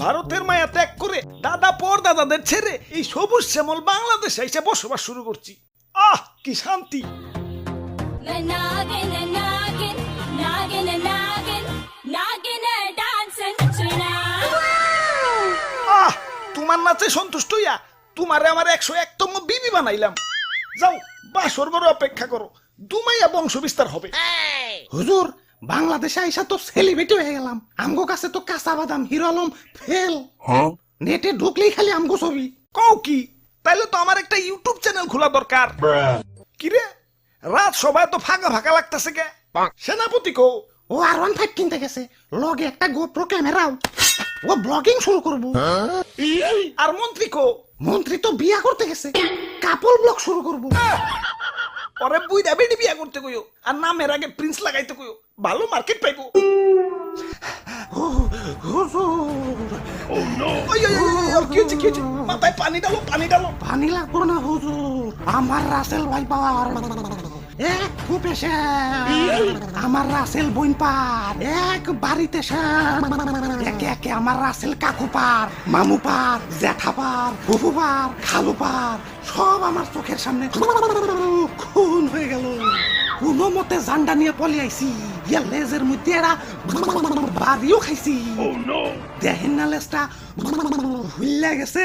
ভারতের মায়া ত্যাগ করে দাদা পর দাদাদের ছেড়ে এই সবুজ শ্যামল বাংলাদেশে এসে বসবাস শুরু করছি। আহ কি শান্তি। আহ তোমার নাচে সন্তুষ্ট হইয়া তোমারে আমার 101তম বিবি বানাইলাম। যাও বাসর বড় অপেক্ষা করো, দুমাইয়া বংশ বিস্তার হবে। হুজুর বাংলাদেশে আইসা তো সেলিব্রিটি হয়ে গেলাম, আমগো কাছে তো কাঁচা বাদাম হিরো আলম ফেল। নেটে ঢুকলেই খালি আমগো ছবি। কও কি? তাইলে তো আমার একটা ইউটিউব চ্যানেল খোলা দরকার। কিরে রাত সবাই তো ফাঁকা ফাঁকা লাগতেছে কে? সেনাপতি কো? ও R15 কিনতে গেছে, লগে একটা গোপ্রো ক্যামেরাও। ও ব্লগিং শুরু করবো। আর মন্ত্রী কো? মন্ত্রী তো বিয়া করতে গেছে, কাপল ব্লগ শুরু করবো। পরে বুইড়া বেডি বিয়া করতে কইও, আর নামের আগে প্রিন্স লাগাইতে কইও, ভালো মার্কেট পাইবো। হুজুর ওই, ওই, ওই, ওই, কি হয়েছে, কি হয়েছে? মাথায় পানি ডালো, পানি ডালো। পানি লাগবো না হুজুর, আমার রাসেল ভাই পাওয়ার এক কূপে আমার রাসেল বইন পার এক বাড়িতে একে একে আমার রাসেল কাকু পার, মামু পার, জ্যাঠা পার, ফুফু পার, খালু পার, সব আমার চোখের সামনে খুন হয়ে গেল। কোনো মতে জান্ডা নিয়ে পলে আইছি, ইয়া লেজের মধ্যে এরা বাড়িও খাইছি। দেখেন না লেজটা হুইল্লা গেছে।